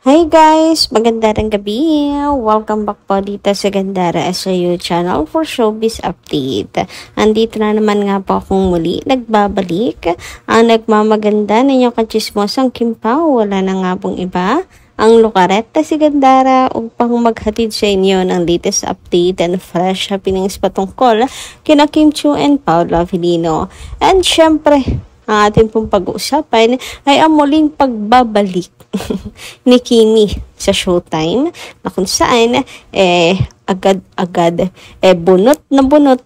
Hi guys! Magandang gabi! Welcome back po dito sa Gandara SIU channel for Showbiz Update. Andito na naman nga po akong muli nagbabalik. Ang nagmamaganda ninyong kachismosang Kim Pao. Wala na nga pong iba. Ang lukareta si Gandara upang maghatid sa inyo ng latest update and fresh happenings patungkol kina Kim Chiu and Paolo Avellino. And syempre, ang ating pong pag-uusapan ay ang muling pagbabalik ni Kimi sa Showtime na kung saan agad-agad bunot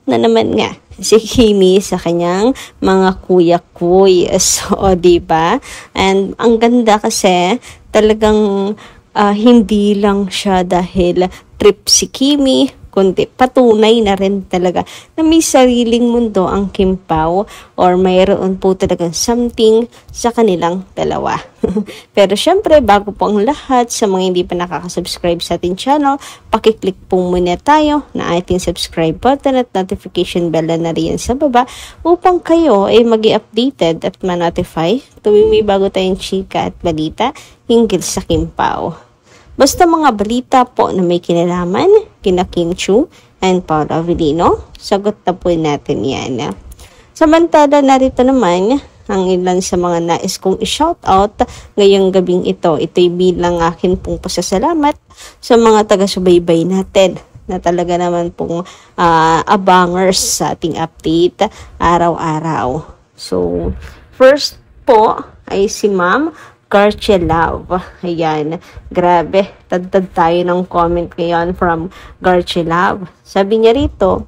na naman nga si Kimi sa kanyang mga kuya-kuy. So, diba? And ang ganda kasi talagang hindi lang siya dahil trip si Kimi, kundi patunay na rin talaga na may sariling mundo ang Kim Pao or mayroon po talagang something sa kanilang dalawa. Pero syempre, bago po ang lahat, sa mga hindi pa nakakasubscribe sa ating channel, pakiclick po muna tayo na ating subscribe button at notification bell na rin sa baba upang kayo ay magi-updated at ma-notify tuwing may bago tayong chika at balita hinggil sa Kim Pao. Basta mga balita po na may kinalaman kina Kim Chiu and Paolo Avellino, sagot na po natin yan. Samantala, narito naman ang ilan sa mga nais kong i-shoutout ngayong gabing ito. Ito'y bilang akin pong pasasalamat sa mga taga-subaybay natin na talaga naman pong abangers sa ating update araw-araw. So, first po ay si Ma'am Garcia Love. Ayan. Grabe. Tadtad tayo ng comment ngayon from Garcia Love. Sabi niya rito,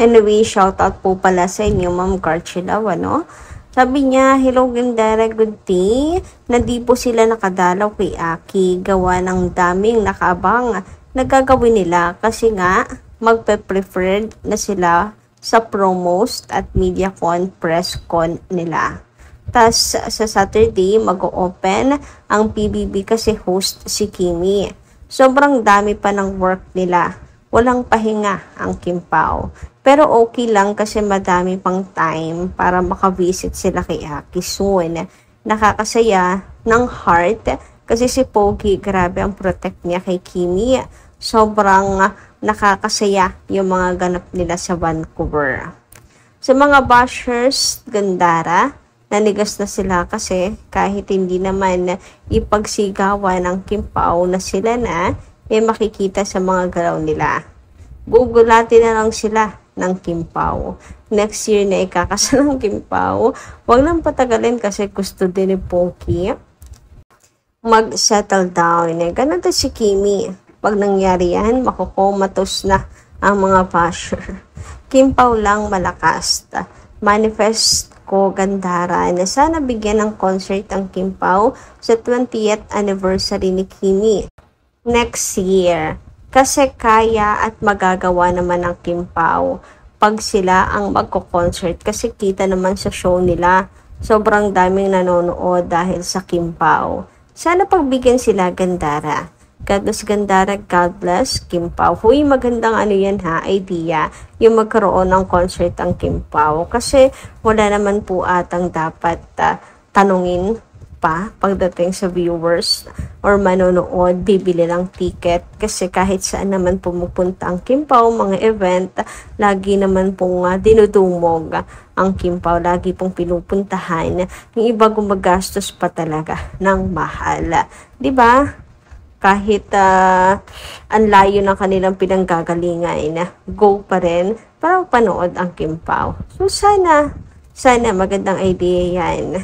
anyway, shoutout po pala sa inyo, Ma'am Garcia Love, ano? Sabi niya, hello Gandara, good day. Na di po sila nakadalaw kay Aki. Gawa ng daming nakaabang nagagawin nila kasi nga magpe-preferred na sila sa promost at MediaCon press con nila. Tas sa Saturday, mag-o-open ang PBB kasi host si Kimi. Sobrang dami pa ng work nila. Walang pahinga ang Kim Pao. Pero okay lang kasi madami pang time para makavisit sila kay Aki soon. Nakakasaya ng heart kasi si Pogi, grabe ang protect niya kay Kimi. Sobrang nakakasaya yung mga ganap nila sa Vancouver. Sa mga bashers, Gandara, nanigas na sila kasi kahit hindi naman ipagsigawan ng Kim Pao na sila na, makikita sa mga galaw nila. Gugulatin na lang sila ng Kim Pao. Next year na ikakasal ng Kim Pao. Huwag nang patagalin kasi gusto din ni Pogi mag-settle down. Ganun to si Kimi. Pag nangyari yan, makukomatos na ang mga basher. Kim Pao lang malakas. Manifest ko, Gandara, na sana bigyan ng concert ang Kim Pao sa 20th anniversary ni Kimi next year. Kasi kaya at magagawa naman ng Kim Pao pag sila ang magko-concert kasi kita naman sa show nila. Sobrang daming nanonood dahil sa Kim Pao. Sana pagbigyan sila, Gandara. God bless, Gandara. God bless, Kim Pao. Huy, magandang idea, yung magkaroon ng concert ang Kim Pao. Kasi wala naman po atang dapat tanungin pa pagdating sa viewers or manonood, bibili ng ticket. Kasi kahit saan naman pumupunta ang Kim Pao, mga event, lagi naman pong dinudumog ang Kim Pao. Lagi pong pinupuntahan. Yung iba gumagastos pa talaga ng mahal. Diba? Kahit ang layo ng kanilang pinanggagalingan, go pa rin para panood ang Kim Pao. So sana magandang idea yan.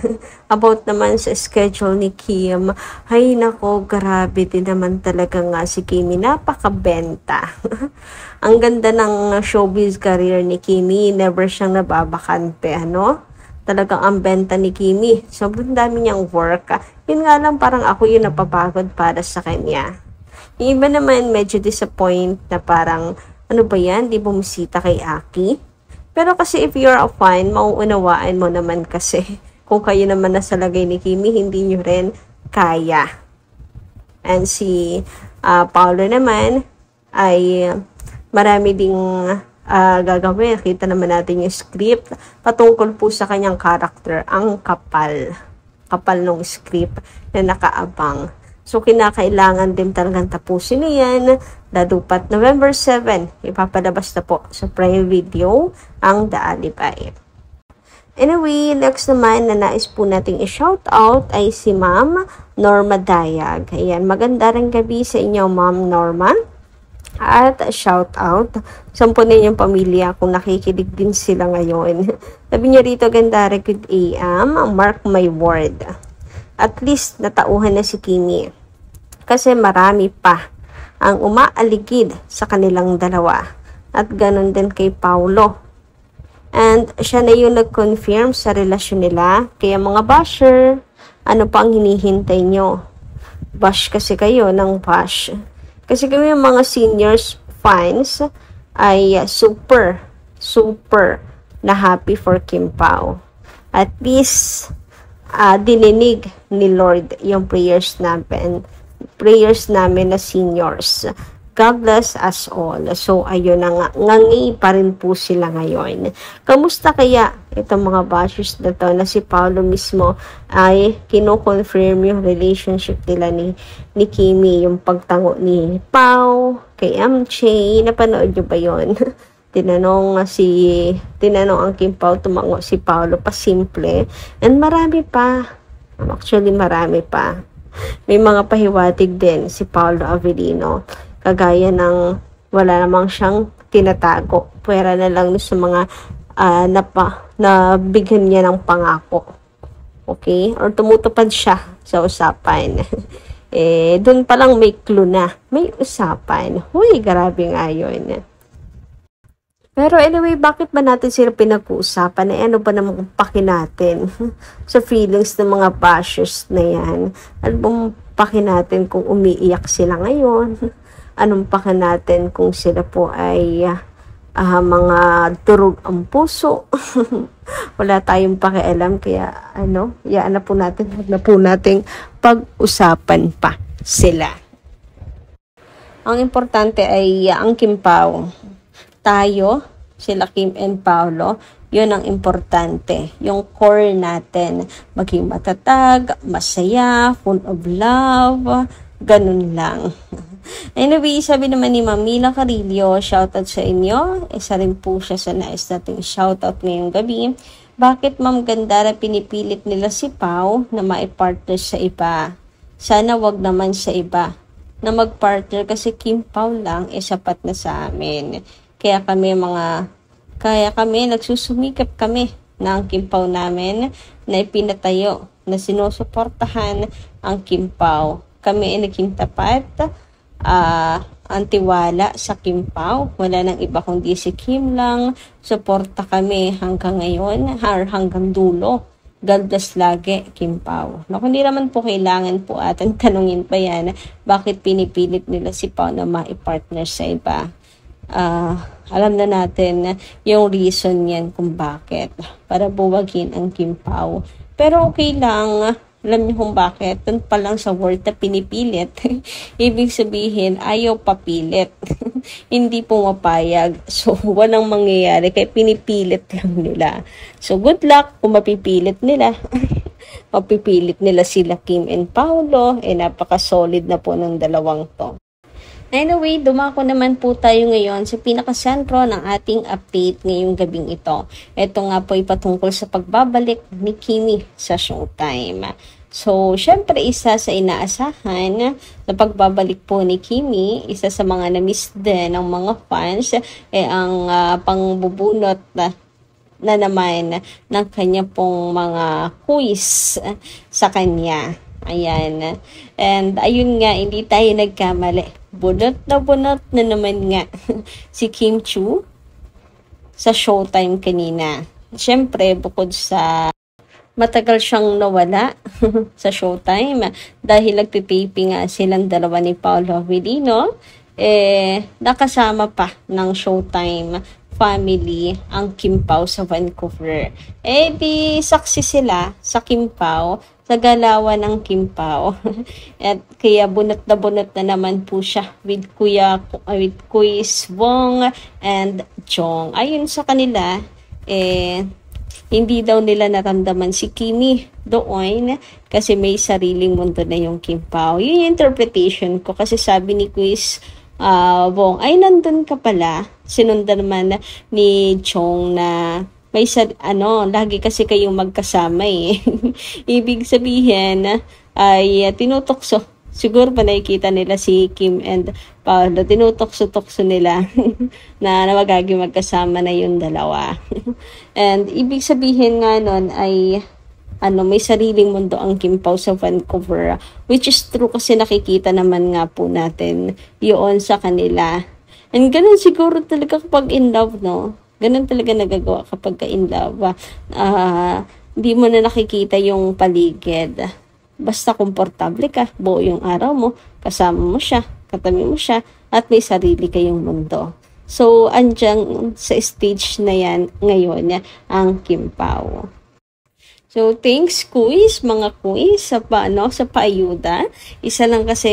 About naman sa schedule ni Kim, ay nako, grabe din naman talaga nga si Kimi, napakabenta. Ang ganda ng showbiz career ni Kimi, never siyang nababakante, ano? Talagang ang benta ni Kimi. Sobrang dami niyang work. Yun nga lang, parang ako yung napapagod para sa kanya. Yung iba naman medyo disappoint na parang, ano ba yan? Di bumisita kay Aki? Pero kasi if you're a fan, mauunawaan mo naman kasi kung kayo naman nasa lagay ni Kimi, hindi nyo rin kaya. And si Paolo naman ay marami ding gagawin. Kita naman natin yung script patungkol po sa kanyang character. Ang kapal ng script na nakaabang. So, kinakailangan din talagang tapusin niyan. Dadupat November 7, ipapalabas na po sa Prime Video ang The Alibay. Anyway, next naman na nais po nating i-shoutout ay si Ma'am Norma Dayag. Ayan, maganda rin gabi sa inyo, Ma'am Norma. At shoutout sa po ninyong pamilya kung nakikinig din sila ngayon. Sabi niya rito, ganda rin good AM, mark my word. At least natauhan na si Kimi. Kasi marami pa ang umaaligid sa kanilang dalawa. At ganun din kay Paulo. And siya na yung nag-confirm sa relasyon nila. Kaya mga basher, ano pa ang hinihintay nyo? Bash kasi kayo ng bash. Kasi kami yung mga seniors fans ay super na happy for Kim Pao. At least, dininig ni Lord yung prayers namin na seniors. God bless us all. So, ayun na nga. Ngangi pa rin po sila ngayon. Kamusta kaya itong mga bashers na to na si Paulo mismo ay kino-confirm yung relationship nila ni Kimi, yung pagtango ni Pao kay MJ. Napanood nyo ba yun? Tinanong ang Kim Pao, tumango si Paulo pa simple. And marami pa. Actually, marami pa. May mga pahiwatig din si Paulo Avellino. Kagaya ng wala namang siyang tinatago. Pwera na lang sa mga nabigyan niya ng pangako. Okay? Or tumutupad siya sa usapan. Doon pa lang may clue na. May usapan. Huy, grabe nga yun. Pero anyway, bakit ba natin sila pinag-uusapan? Ano ba naman paki natin sa feelings ng mga bashers na yan? Ano bang paki natin kung umiiyak sila ngayon? Anong paki natin kung sila po ay mga durog ang puso? Wala tayong pakialam, kaya yaan na po natin, huwag na po nating pag-usapan pa sila. Ang importante ay ang Kim Pao. Tayo, sila Kim and Paulo, yun ang importante. Yung core natin, maging matatag, masaya, full of love, ganun lang. Anyway, sabi naman ni Mamila Carillo, shoutout sa inyo. Isa rin po siya sa nais nating shoutout ngayong gabi. Bakit Ma'am Gandara pinipilit nila si Pao na maipartner sa iba? Sana wag naman sa iba na magpartner kasi Kim Pao lang sapat na sa amin. Kaya kami nagsusumikap kami ng Kim Pao namin na ipinatayo na sinusuportahan ang Kim Pao. Kami ay naging tapat, ang tiwala sa Kim Pao. Wala nang iba kundi si Kim lang. Suporta kami hanggang ngayon, hanggang dulo. God bless lagi, Kim Pao. No, hindi naman po kailangan po atin tanungin pa yan, bakit pinipilit nila si Pao na maipartner sa iba. Alam na natin yung reason yan kung bakit. Para buwagin ang Kim Pao. Pero okay lang. Alam niyo kung bakit? Doon pa lang sa word na pinipilit. Ibig sabihin, ayaw papilit. Hindi pumapayag. So, walang mangyayari. Kaya pinipilit lang nila. So, good luck kung mapipilit nila. Mapipilit nila sila Kim and Paulo. Napaka-solid na po ng dalawang to. Anyway, dumako naman po tayo ngayon sa pinakasentro ng ating update ngayong gabing ito. Ito nga po ipatungkol sa pagbabalik ni Kimi sa Showtime. So, syempre isa sa inaasahan na pagbabalik po ni Kimi, isa sa mga na-miss din ng mga fans, ang pangbubunot na naman ng kanya pong mga quiz sa kanya. Ayan. And ayun nga, hindi tayo nagkamali. Bunot na naman nga si Kim Chiu sa Showtime kanina. Siyempre, bukod sa matagal siyang nawala sa Showtime dahil nagtitaping nga silang dalawa ni Paulo Avellino, nakasama pa ng Showtime family ang Kim Pao sa Vancouver. Di saksi sila sa Kim Pao, sa galawan ng Kim Pao. At kaya bunot na naman po siya with Kuya Swong and Chong. Ayun sa kanila, hindi daw nila naramdaman si Kimi doon kasi may sariling mundo na yung Kim Pao. Yun yung interpretation ko kasi sabi ni Quiz Bong, ay nandun ka pala. Sinundan naman ni Chong na may lagi kasi kayong magkasama eh. Ibig sabihin ay tinutokso. Siguro pa nakikita nila si Kim and Paolo, tinutokso-tokso nila na magkasama na yung dalawa. And ibig sabihin nga nun ay may sariling mundo ang Kim Pao sa Vancouver, which is true kasi nakikita naman nga po natin yun sa kanila. And ganun siguro talaga kapag in love, no? Ganun talaga nagagawa kapag in love. Hindi mo na nakikita yung paligid. Basta komportable ka, buo yung araw mo, kasama mo siya, katabi mo siya, at may sarili kayong mundo. So, andyan sa stage na yan ngayon ang Kim Pao. So, thanks quiz, mga quiz sa paayuda. Isa lang kasi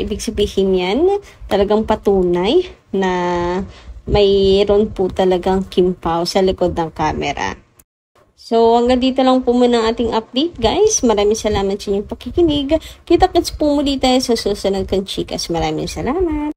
ibig sabihin yan, talagang patunay na mayroon po talagang Kim Pao sa likod ng camera. So, hanggang dito lang po muna ang ating update, guys. Maraming salamat sa inyong pakikinig. Kita-kits po muli tayo sa susunod kong chikas. Maraming salamat.